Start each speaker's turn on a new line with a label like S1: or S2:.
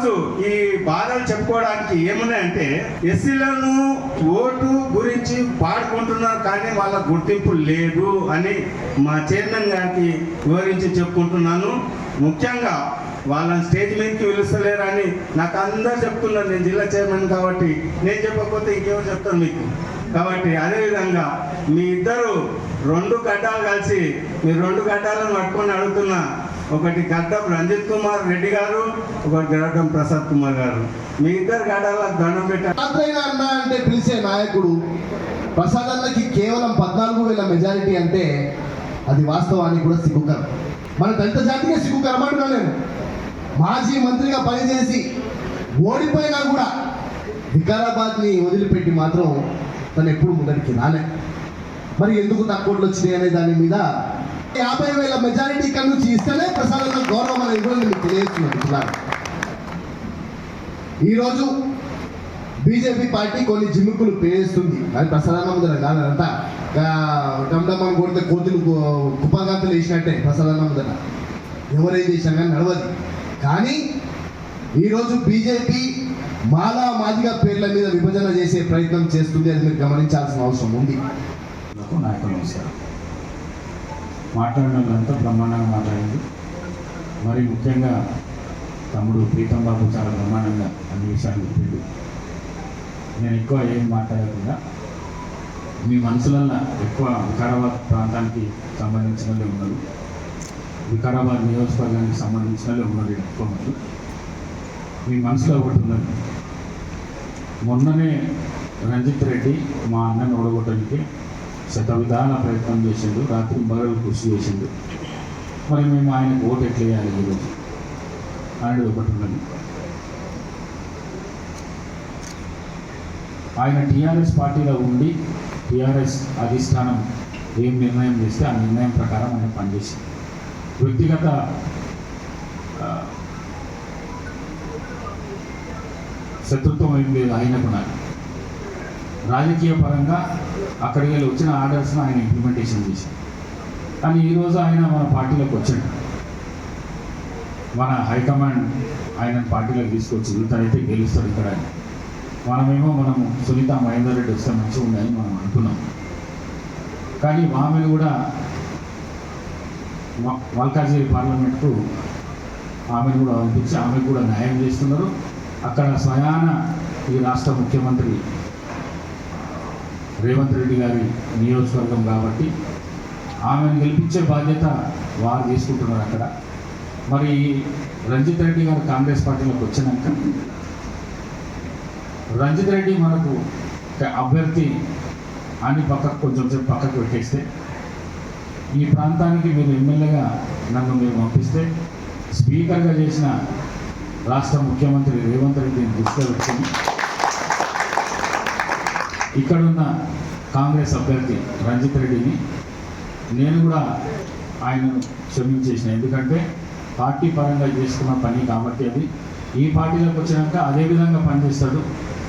S1: ఈరోజు ఈ బాధలు చెప్పుకోవడానికి ఏమున్నాయంటే ఎస్సీలను ఓటు గురించి పాడుకుంటున్నారు కానీ వాళ్ళ గుర్తింపు లేదు అని మా చైర్మన్ గారికి వివరించి చెప్పుకుంటున్నాను. ముఖ్యంగా వాళ్ళని స్టేజ్ మీదకి పిలుస్తలేరని నాకు అందరు చెప్తున్నారు. నేను జిల్లా చైర్మన్ కాబట్టి నేను చెప్పకపోతే ఇంకెవరు చెప్తాను మీకు. కాబట్టి అదేవిధంగా మీ ఇద్దరు 2 గడ్డాలు కలిసి మీరు 2 గడ్డాలను పట్టుకొని అడుగుతున్నా, ఒకటి గడ్డం రంజిత్ కుమార్ రెడ్డి గారు, ఒకటి గడ్డం ప్రసాద్ కుమార్ గారు, మీ ఇద్దరు గడ్డాలకు దండం పెట్టారు.
S2: అన్న అంటే పిలిచే నాయకుడు ప్రసాద్ అన్నకి కేవలం 14,000 మెజారిటీ అంటే అది వాస్తవానికి కూడా సిగ్గుకరం. మన దళిత జాతికే సిగ్గుకరం అంటున్నా నేను. మాజీ మంత్రిగా పనిచేసి ఓడిపోయినా కూడా వికారాబాద్ని వదిలిపెట్టి మాత్రం తను ఎప్పుడు ముందరికి రాలే. మరి ఎందుకు తక్కువట్లు వచ్చినాయి అనే దాని మీద 50,000 మెజారిటీ ఇక్కడ నుంచి ఇస్తేనే ప్రసాదంగా గౌరవం అనేది కూడా మీకు తెలియజేస్తున్నారు. ఈరోజు బీజేపీ పార్టీ కొన్ని జిమ్ముకులు పేస్తుంది. అది ప్రసాదం ముందర కాదంతా డమ్డమ్మని కొడితే కోతులు కుప్పగాంతలు వేసినట్టే ప్రసాదం ముందర ఎవరేం చేసినా కానీ నడవదు. కానీ ఈరోజు బీజేపీ మాలా మాదిగా పేర్ల మీద విభజన చేసే ప్రయత్నం చేస్తుంది. అది మీరు గమనించాల్సిన అవసరం ఉంది.
S3: నాయకులు నమస్కారం. మాట్లాడిన వాళ్ళంతా బ్రహ్మాండంగా మాట్లాడింది. మరి ముఖ్యంగా తమ్ముడు ప్రీతం బాబు చాలా బ్రహ్మాండంగా అన్ని విషయాలు చెప్పిండు. నేను ఎక్కువ ఏం మాట్లాడకుండా మీ మనసులల్లో ఎక్కువ వికారాబాద్ ప్రాంతానికి సంబంధించిన వాళ్ళు ఉన్నారు, వికారాబాద్ నియోజకవర్గానికి సంబంధించిన వాళ్ళు ఉన్నారు. ఎక్కువ మంది మీ మనసులో ఒకటి ఉన్నది. మొన్ననే రంజిత్ రెడ్డి మా అన్నను ఓడగొట్టడానికి శతవిధాల ప్రయత్నం చేసిండు, రాత్రి బగలు కృషి చేసిండు. మరి మేము ఆయనకు ఓటు ఎట్లా వేయాలి ఈరోజు అనేది ఒకటి ఉన్నది. ఆయన టీఆర్ఎస్ పార్టీలో ఉండి టీఆర్ఎస్ అధిష్టానం ఏం నిర్ణయం చేస్తే ఆ నిర్ణయం ప్రకారం ఆయన పనిచేసి వ్యక్తిగత శత్రుత్వం ఏం లేదు ఆయనకు. రాజకీయ పరంగా అక్కడికి వెళ్ళి వచ్చిన ఆర్డర్స్ను ఆయన ఇంప్లిమెంటేషన్ చేశారు. కానీ ఈరోజు ఆయన మన పార్టీలోకి వచ్చాడు. మన హైకమాండ్ ఆయన పార్టీలోకి తీసుకొచ్చి ఇతనైతే గెలుస్తాడు ఇక్కడ. మనము సునీత మహేందర్ రెడ్డి వస్తే మంచిగా ఉందని మనం అనుకున్నాం. కానీ ఆమెను కూడా మల్కాజ్గిరి పార్లమెంట్కు ఆమెను కూడా పంపించి ఆమెకు కూడా న్యాయం చేస్తున్నారు. అక్కడ స్వయాన ఈ రాష్ట్ర ముఖ్యమంత్రి రేవంత్ రెడ్డి గారి నియోజకవర్గం కాబట్టి ఆమెను గెలిపించే బాధ్యత వారు తీసుకుంటున్నారు అక్కడ. మరి రంజిత్ రెడ్డి గారు కాంగ్రెస్ పార్టీలోకి వచ్చినాక రంజిత్ రెడ్డి మనకు అభ్యర్థి అని కొంచెం సేపు పక్కకు పెట్టేస్తే, ఈ ప్రాంతానికి మీరు ఎమ్మెల్యేగా నన్ను మీరు పంపిస్తే స్పీకర్గా చేసిన రాష్ట్ర ముఖ్యమంత్రి రేవంత్ రెడ్డిని దృష్టిలో పెట్టుకుని ఇక్కడున్న కాంగ్రెస్ అభ్యర్థి రంజిత్ రెడ్డిని నేను కూడా ఆయనను క్షమించేసిన. ఎందుకంటే పార్టీ పరంగా చేసుకున్న పని కాబట్టి అది ఈ పార్టీలోకి వచ్చినాక అదే విధంగా పనిచేస్తాడు.